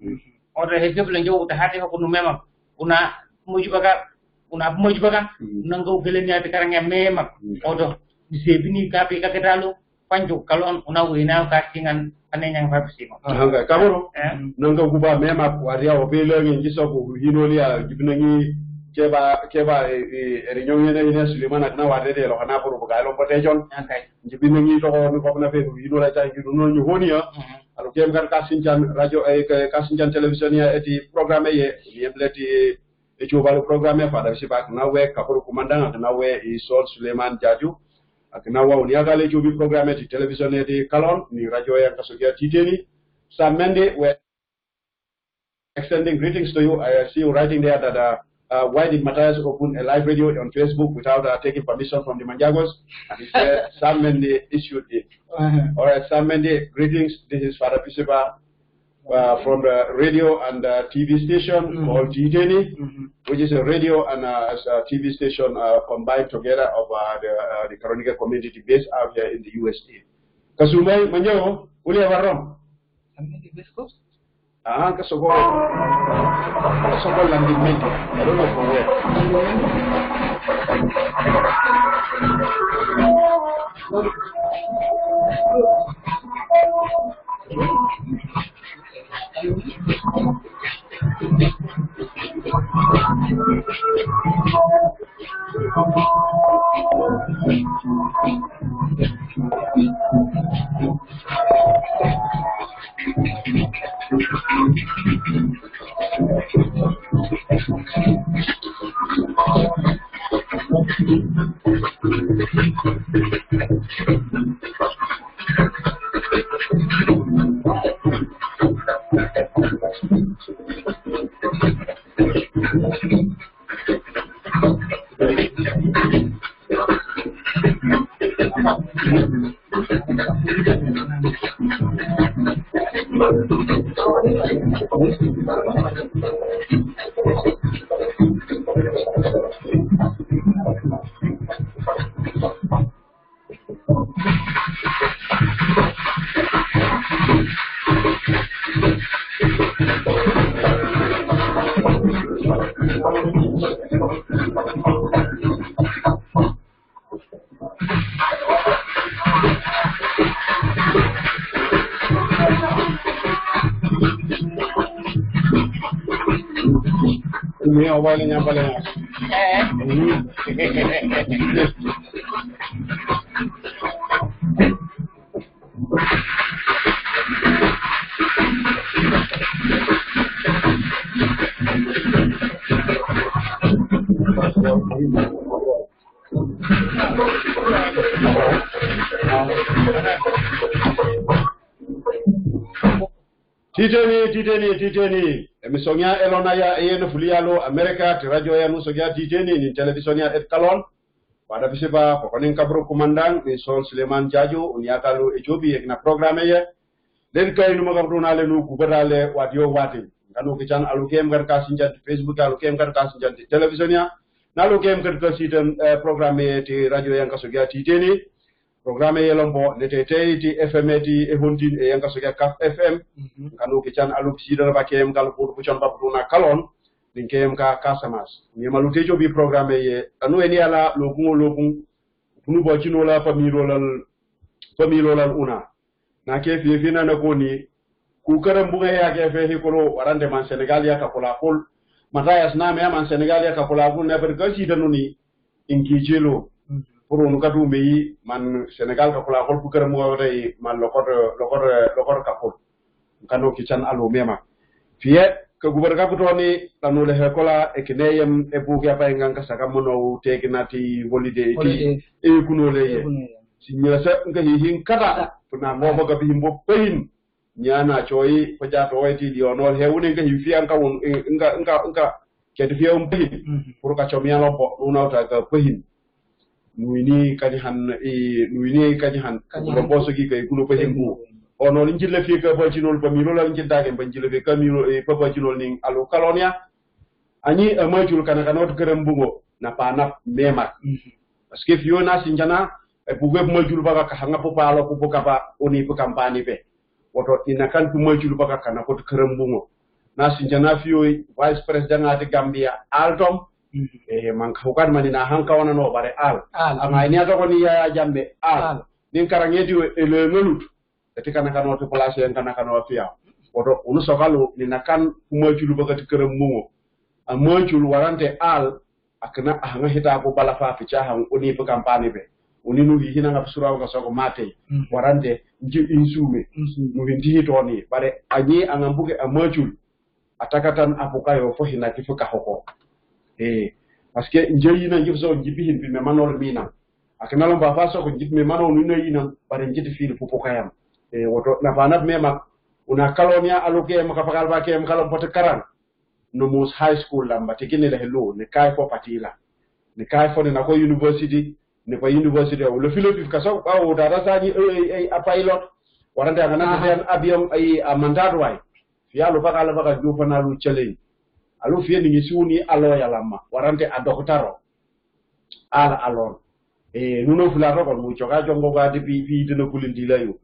ore he geblen jo ta hati ko no mema una moju baga una moju baga nango geleni ati karanga mema odo disebini kapi kaketalo panjuk kalau una wina kastingan anenya fabsi mo hanga kamoro nango kuba mema waria obele ngi soko hinolia gibnangi keba reunion yene ina Suleiman na wadede lo kana ko buga lo potejon gibnangi to ko ko na fe hinola ta ngi no ñu honia alo kem kan kasinjan radio kasinjan television ya eti programme ye yebleti e chobalo programme fa da sibak na we kaporo kumandanga na we i Sol Suleiman Jaju akina wa uniaga le chobi programme ti television di Kalon ni radio yang kasogia titeni Samende we extending greetings to you. I see you writing there that why did Matthias open a live radio on Facebook without taking permission from the Manjagos? And he said Samende issued it. All right, Samende, greetings. This is Father Pisipa from the radio and TV station called Titeni, which is a radio and a TV station combined together of the Karonika community based out here in the USA. Kasumai Manjago, Ulia Varom. Kasogo landing meeting. I don't know from where. Titeni emisonya elona ya eno fulialo America ti radio ya nusogia titeni ni television ya Kalon pada bisiba pokonin kabro kumandang ni Sol Suleiman Jaju uniakalu ejobi ekna programe ye den kay no magabru na le nu kuberale wadio wati kanu kican alukem gar kasinjan Facebook alukem gar kasinjan di television ya nalukem gar kasiten programe ti radio yang kasogia titeni programme yelombo netete ti FM ti e hontin e yanka soga Kaf FM kanu kican alu sidara bakem gal pour pucon babduna Kalon dinkem ka Kasamas ni malute jo bi programme ye anu eni ala logun tunu bo cino la familo lal una na ke fi fina na koni ku karam bunga ya ke fe hikolo warande man Senegal ya ka pola pol Matthias na me man Senegal ya ka pola pol na ber kasi danuni inki jelo pour nous kadou meyi man Senegal ka kula kol bukar mo tay man lokor kapol kanu kican alo mema fiye ke guberga kutoni tanule hekola ekineyem ebuki apa inganga saka mono tekinati holiday ti e kunole ye sinyasa nga hihin kata puna ngoba ga bihimbo pehin nyana choi pajato waiti dionol hewune nga hifian ka won nga kedi fiam pehin pour ka chomia lopo una ta ka pehin nuini kadi han ko boso gi kay kuno pehin bu ono linjille fi ka bajinol pamilo la linjindage banjille fi kamilo e papajinol ning alo kalonia ani amajul kana kanot kerembungo na panap memak parce que fiona sinjana e bugwe majul baga ka hanga popalo ko bokaba oni po kampani be woto inakan pu majul baga kana ko kerembungo na sinjana fio vice president ati Gambia altom e man kawkan manina hanka wana no bare al ama ni ato ko ni ya jambe al nin karangeti e le melut etika nakano to place en kana kano fiya woto unu sokalo ni nakan mochulu bagati kërëm mungo a mochulu warante al akna hanga hita ko bala fa fi chaha uni pe campagne be uni nu hina nga sura ga soko mate warante nji insume mu ndi toni bare anyi angambuke a mochulu atakatan apukayo fo hina tifuka hoko parce que njeyi na njifso njibihin bi me manol mina akna lomba fa soko njib me manol nu yina bare njiti fil pupukayam woto na fanat mema una kalonia aluke makapakal ba ke makalo pote karan no mus high school lamba tikine le hello ne kai fo patila ne kai fo na ko university ne ko university o le philosophe kaso o dara sani a pilot waranda ngana ten avion ay amandado way fialu bakala baka jufana lu challenge alu fiye ni suni alo ya lama warante a doctoro ala alon nuno fularo ko mu choga jongo ga de bi de no kulindi layo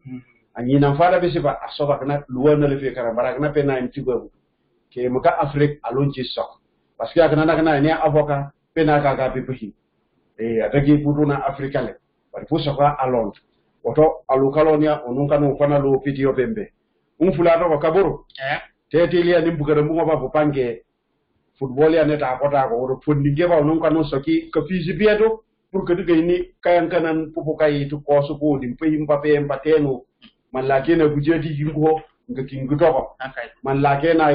anyi nan fara be siba asoba kana luwana le fe kara bara kana pe na imtigo ke muka Afrique alon ci sok parce que kana kana ni avocat pe na ka ga pe pehi atagi putuna africaine bari fu soka alon oto alukalonia onunka no fana lo pitio pembe fularo ko kaburu tetelia ni bugara mu ba pange football ya neta kota ko ro fondi geba onunka no soki ko fiji bieto pour que digay ni kayan kanan pupu kay to ko so ko dim pe Mbappé Mbateno man la kena bujeti jingo nga kingu toko man la kena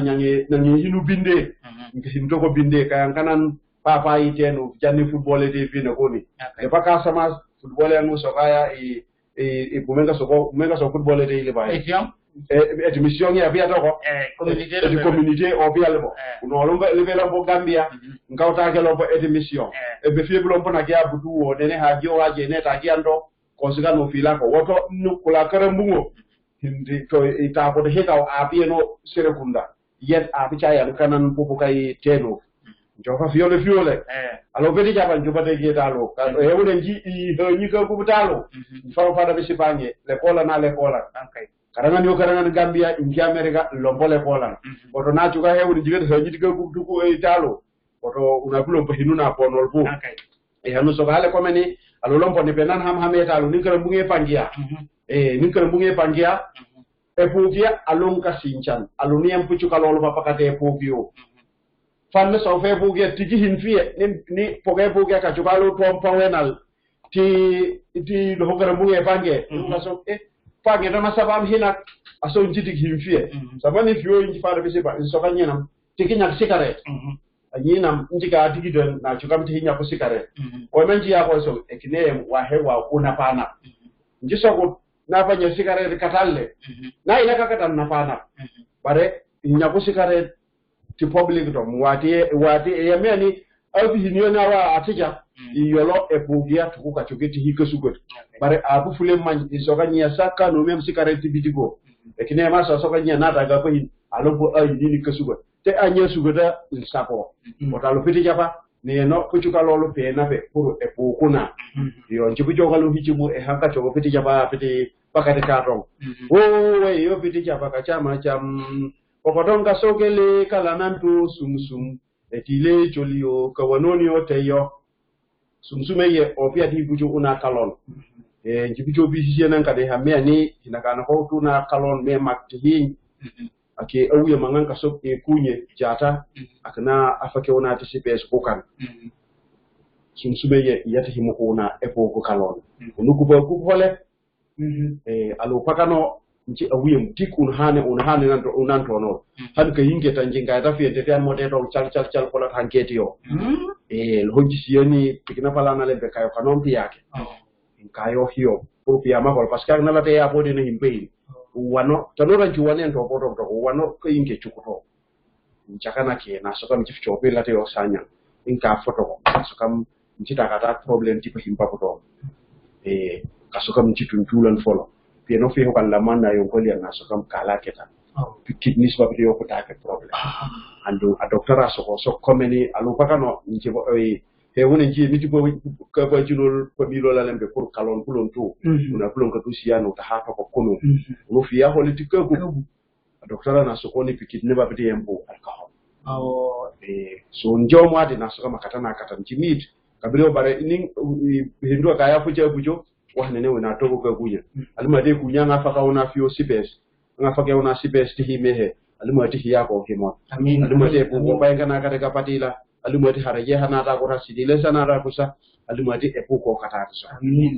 nyange hinu binde nga hinu ko binde kayan kanan papa iteno janni football de fina koni e baka sama football ya no sokaya bumenga so football de ile ba mission ya bia toko community o bia lebo no longa levela bo Gambia ngawta ke lo bo mission e be fiblo mpona ke abudu o dene ha jo waje ne ta giando konsiga no fila ko woto nukula karambungo hindi to ita ko de heka abieno serekunda yet abicha ya kanan popo kai teno jofa fiole alo bedi jaban jubate ge dalo e wone ji ni ko kubutalo fa fa da bisipanye le kola karanga ndio karanga Gambia inki America lombole kola woto na tuka hewni jigete so jiti ko kubutuko e dalo woto unakulo mpo hinuna ponol bu hanu so gale ko meni alo lompo ni penan hameta alo ninkara bunge pangia ninkara bunge pangia e pugia alonka sinchan alo niyam puchu kalolo papakate pugio fanne so fe pugia tigi hinfie ni poge pugia ka chukalo tompa wenal ti do hokara bunge pange ngaso pange na masabam hina aso njiti hinfie sabani fio inji fara bisiba so kanyena tigi nyak cigarette anyina njika digidon na chukamti hinya ko sikare o menji ya ko so ekine wa hewa kuna pana njiso ko na fanya sikare katalle na ina kakata na pana bare nya ko sikare ti public do wati e meni abi hinyo na wa atija iyolo e bugia tukuka chukiti hikesugo bare abu fule man isoka nya saka no mem sikare ti bidigo ekine ma so soka nya na daga ko hin alombo ay dini kesugo te anya sugada sapo otalo piti japa ne no kuchuka lolo pe na pe puru e pokuna yo njibu jogalo hichimu e hanka chogo piti japa piti pakate katon we yo piti japa ka chama cham pokodonga sogele kala nantu sumsum etile cholio kawanoni oteyo sumsume ye opia di buju una kalon njibu jobi hisiena ngade hamia ni hinakana ko tuna kalon me makti ake auye mangan kasop e kunye jata akana afake ona TCPS kokan sumsume ye yata himoko na epo ko kalon nuku bo ku hole alo pakano nci awiyem tik un hane nan to no han ka yinge tan jinga ta fi te tan mode to chal ko la hanketi yo honji siyani tikina pala na le be kayo kanon piyake kayo hiyo pour piya ma ko parce que na la te ya bode ne himbe wano tanora juwane to bodo to wano ko yinge chukuto nchakana ke na so kam chifcho pe la te o sanya inka foto ko so kam nchita kata problem tipo himpa ko kaso kam chituntulal folo pieno fi ko la manna yo ko liya na so kam kala keta kidney ba yo ko ta ke problem ando a doctora so komeni alu pakano nchi bo he woni nchi mi tipo ka ba junol ko mi lola lembe pour kalon kulon to una kulon ka tusiano ta ha ko kono no fi ya holi tikko ko doctora na so ko ni kidney ba bi yembo alcohol so njomo ade na so kama katana katanchi meat kabilo bare ning hindu kaya fuja bujo wahne ne wona to ko guye alma de kunya nga faka wona fiyo sibes nga faka wona sibes ti himehe alma ti hiya ko himo alma de ko bayanga na kata kapatila alma ti haraje hana ta ko rasidi le sana ra kusa alma ti e ko kata so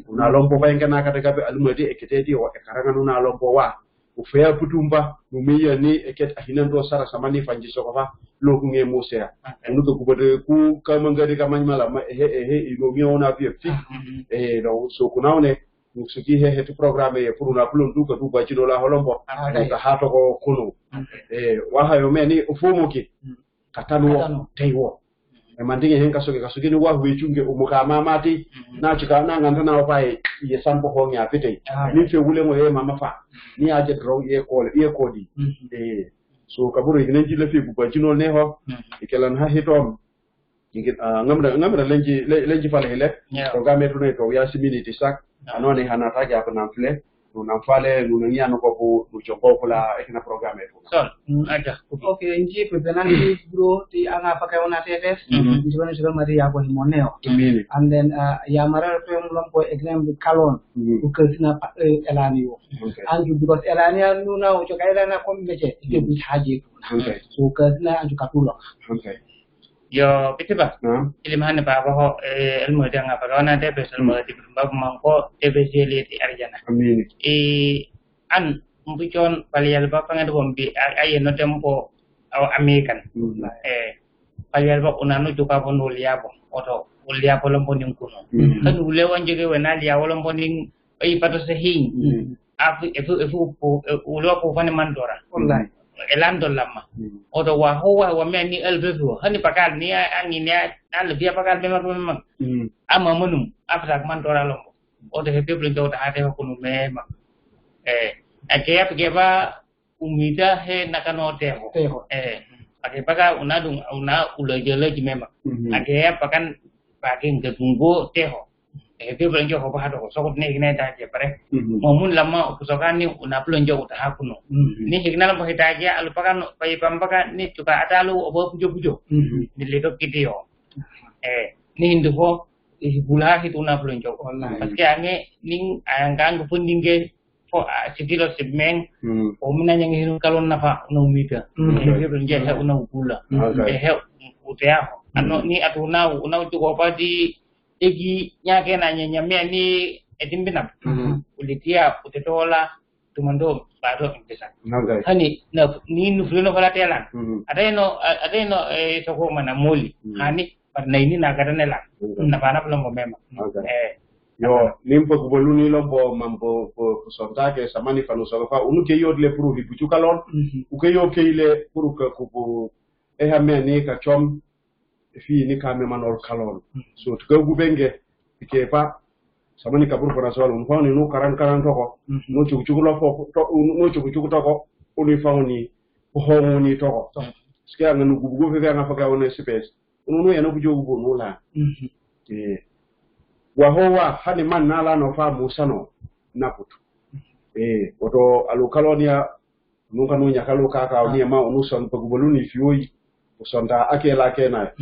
una lombo bayanga na kata kabe alma ti eketeti o e karanga nuna lombo wa ufea putumba mumiya ni eket ahinando sara samani fanji sokofa lo kunge musea unuko kubode ku kama ngari kama nyala ma ino miona pfti no so kunaone nusuki he programme ye puruna pulon duka duka chino la holombo ta hato ko kunu wa hayo meni ufumuki katano taiwo e mandinge hen kasuki ni wa huichunge umuka mamati na chika na nganta na opai ye sampo ho nya pete ni fe wule mo ye mama fa ni aje draw ye kodi so kaburu ignen jile fi bu chino ne ho ikelan ha hitom ngamra lenji fale hele programme to ne to ya simility sak anone hanata ja ko namfle na fale nunya no ko bu choko kula ekina programme to so aja okay nji pepenani bro ti anga pakai ona tetes njibana sugar mari ya ko himoneo and then ya mara to mlom ko exam kalon ko kesina elani yo anju because elani nuna o choka elana ko meche ke bu haje so kesina anju katulo yo pitiba ilimhan ba ba ilmu dia ngapa kana te besal mo di bab mangko te beseli ti arjana amin an mbujon paliyal ba pangado bombi ayeno tempo aw american paliyal ba unanu juga bonul yabo oto ulia polombo ninkuno kan ule wanjege wena liya wolombo ning ay pato sehin afu efu ulo ko fane mandora wallahi elando lama odo wa ho meni elbefu hani pakal ni angini al biya pakal memang ama munum afrak mandora lombo odo he people do ta ate ko no mema akaya pegeba umida he nakano teho ake paka una ulejele memang akaya pakan paking ketunggu teho people njo ko bahado so ko ne gine ta je pare momun lama usokan ni una plonjo ta hakuno ni hignal bo hitaje al pakan pay pambaka ni tuka atalu obo pujo ni leto kidio ni hindu ko bula hituna plonjo paske ange ning anggang fundinge fo sidilo sibmeng o minanya ngiru kalon nafa no mita people nje he una bula he utea ano ni atuna una tuko padi egi nyake na nyamia ni edimbina ulitia utetola tumando bado impesa hani na ni nuflino kala telan adeno soko mana moli hani parna ini na kadane la na bana plombo mema yo limpo kuboluni lombo mambo sonta ke samani fanu sofa unuke yodle pour vi buchukalon uke yo keile pour que kubu hameni ka chom fi ni kame manor kalon so to go benge ke pa samani kabur ko rasol on fawni no karan to ko no chukulo fo no chukulo to ko oni fawni ko homoni to ko ske nganu gubu fe nga faga wona space no ya no bujo go no la wa howa hani man nala no fa musano naputu oto alukalonia nunga no nyakalo kaka ni ma onuson pagubuluni fioi sonda akela kena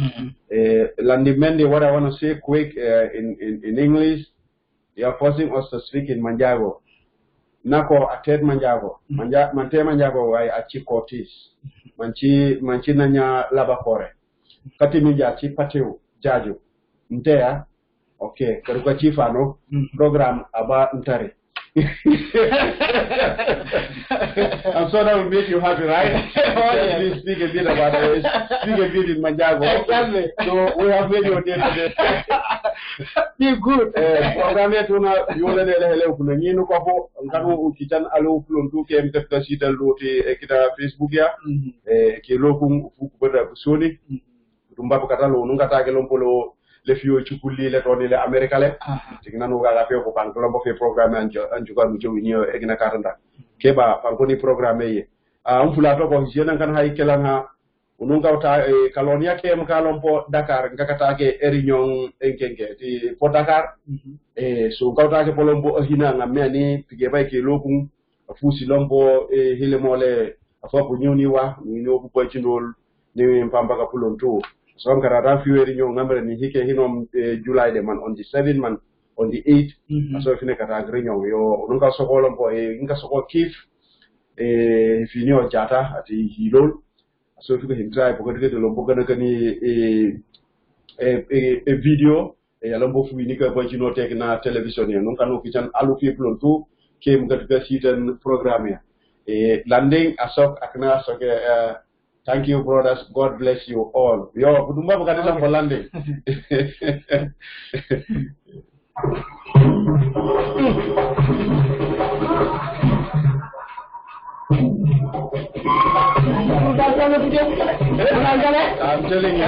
landimende what I want to say quick in English. You are forcing us to speak in Manjago. Nako ated Manjago. Mante Manjago wai achi kotis. Manchi nanya labakore. Kati minja achi pateu jaju. Ntea okay, karuka chifano program aba ntare. I'm sure that will make you happy, right? Please speak a bit about it. Speak a bit in Manjago. Exactly. So we have made your day today. Be good. Program tuna yole hele kunanyinu kwa ho ngano kitchen alo flontu ke mtafta sital loti kita Facebook ya ke lokun fukuboda busoni tumba katalo nungata ke lompolo le fio chukuli le toni le America le tigna no ga fio ko pankolo mo fe programme anjuga mu jowinio e gina katanda keba pankoni programme ye mfula to ko jena kan hay kelanga ununga uta kalonia ke mkalompo Dakar ngakata ke erinyong enkenge ti po Dakar so ngauta ke polombo hina ngameni pige bay ke lokun fusi lombo hile mole afapo nyuni wa ni no bu poitinol ni mpamba ka pulonto so am karata fiweri nyong ngamre ni hike hinom July de man on the 7th man on the 8th so fine kata grinyong yo ununga sokolombo inga sokol kif finio jata ati hilol so fi ko himtray ko de lombo gana kani video ya lombo fu ni ka banci no tek na television ya non kanu kitan alu fi plonto ke mu ga sitan programme ya landing asok akna asok thank you brothers, God bless you all yo budumba ko kana ko landing I'm telling you.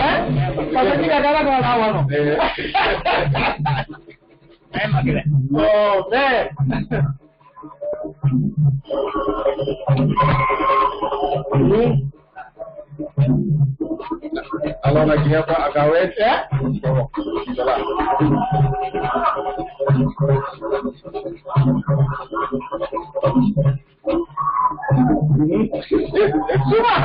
Oh, man. Alona kia pa akawet ya? Salah. Semua.